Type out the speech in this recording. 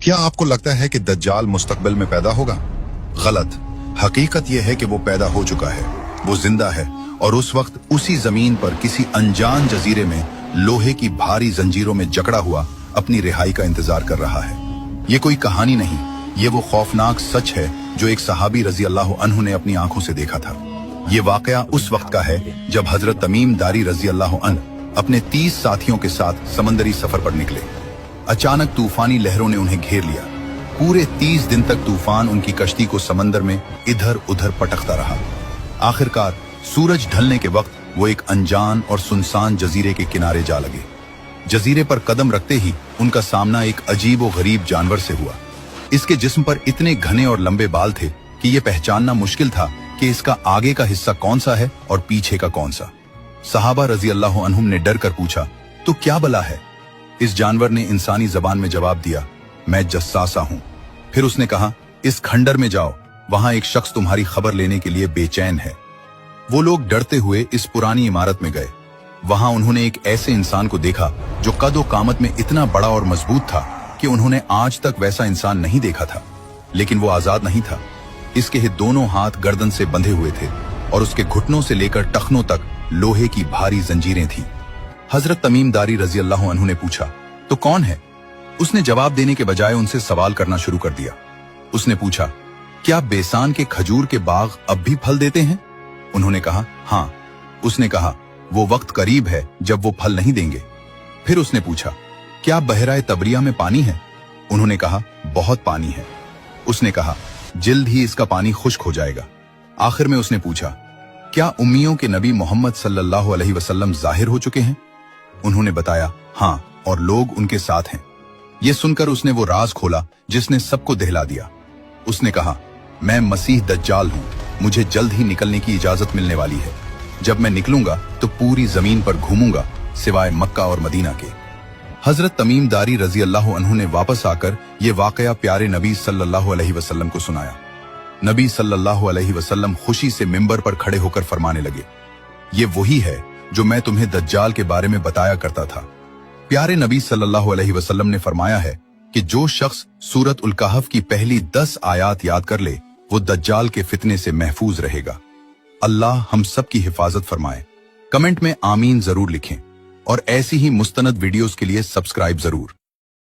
क्या आपको लगता है कि दज्जाल मुस्तकबिल में पैदा होगा? गलत। हकीकत यह है कि वो पैदा हो चुका है, वो जिंदा है और उस वक्त उसी जमीन पर किसी अनजान जजीरे में लोहे की भारी जंजीरों में जकड़ा हुआ अपनी रिहाई का इंतजार कर रहा है। ये कोई कहानी नहीं, ये वो खौफनाक सच है जो एक सहाबी रजी अल्लाह अन्हु ने अपनी आंखों से देखा था। ये वाकया उस वक्त का है जब हजरत तमीम दारी रजी अल्लाह अन्हु अपने 30 साथियों के साथ समंदरी सफर पर निकले। अचानक तूफानी लहरों ने उन्हें घेर लिया। पूरे 30 दिन तक तूफान उनकी कश्ती को समंदर में इधर उधर पटकता रहा। आखिरकार सूरज ढलने के वक्त वो एक अनजान और सुनसान जजीरे के किनारे जा लगे। जजीरे पर कदम रखते ही उनका सामना एक अजीब और गरीब जानवर से हुआ। इसके जिस्म पर इतने घने और लंबे बाल थे कि यह पहचानना मुश्किल था कि इसका आगे का हिस्सा कौन सा है और पीछे का कौन सा। सहाबा रजी अल्लाह अन्हुम ने डर कर पूछा, तो क्या बला है? इस जानवर ने इंसानी जबान में जवाब दिया, मैं जस्सासा हूं। फिर उसने कहा, इस खंडर में जाओ, वहां एक शख्स तुम्हारी खबर लेने के लिए बेचैन है। वो लोग डरते हुए इस पुरानी इमारत में गए। वहां उन्होंने एक ऐसे इंसान को देखा जो कद और कामत में इतना बड़ा और मजबूत था कि उन्होंने आज तक वैसा इंसान नहीं देखा था। लेकिन वो आजाद नहीं था। इसके दोनों हाथ गर्दन से बंधे हुए थे और उसके घुटनों से लेकर टखनों तक लोहे की भारी जंजीरें थीं। हजरत तमीम दारी रजी अल्लाह अन्हु ने पूछा, तो कौन है? उसने जवाब देने के बजाय उनसे सवाल करना शुरू कर दिया। उसने पूछा, क्या बेसान के खजूर के बाग अब भी फल देते हैं? उन्होंने कहा, हाँ। उसने कहा, वो वक्त करीब है जब वो फल नहीं देंगे। फिर उसने पूछा, क्या बहराए तबरिया में पानी है? उन्होंने कहा, बहुत पानी है। उसने कहा, जल्द ही इसका पानी खुश्क हो जाएगा। आखिर में उसने पूछा, क्या उम्मियों के नबी मोहम्मद सल्लल्लाहु अलैहि वसल्लम जाहिर हो चुके हैं? उन्होंने बताया, हाँ, और लोग उनके साथ हैं। यह सुनकर उसने वो राज खोला जिसने सबको दहला दिया। उसने कहा, मैं मसीह दज्जाल हूं, मुझे जल्द ही निकलने की इजाजत मिलने वाली है। जब मैं निकलूंगा तो पूरी जमीन पर घूमूंगा सिवाय मक्का और मदीना के। हजरत तमीम दारी रजी अल्लाह अन्हु ने वापस आकर यह वाकया प्यारे नबी सल्लल्लाहु अलैहि वसल्लम को सुनाया। नबी सल्लल्लाहु अलैहि वसल्लम खुशी से मिंबर पर खड़े होकर फरमाने लगे, ये वही है जो मैं तुम्हें दज्जाल के बारे में बताया करता था। प्यारे नबी सल्लल्लाहु अलैहि वसल्लम ने फरमाया है कि जो शख्स सूरत उल कहफ की पहली 10 आयात याद कर ले, वो दज्जाल के फितने से महफूज रहेगा। अल्लाह हम सब की हिफाजत फरमाए। कमेंट में आमीन जरूर लिखें और ऐसी ही मुस्तनद वीडियोस के लिए सब्सक्राइब जरूर।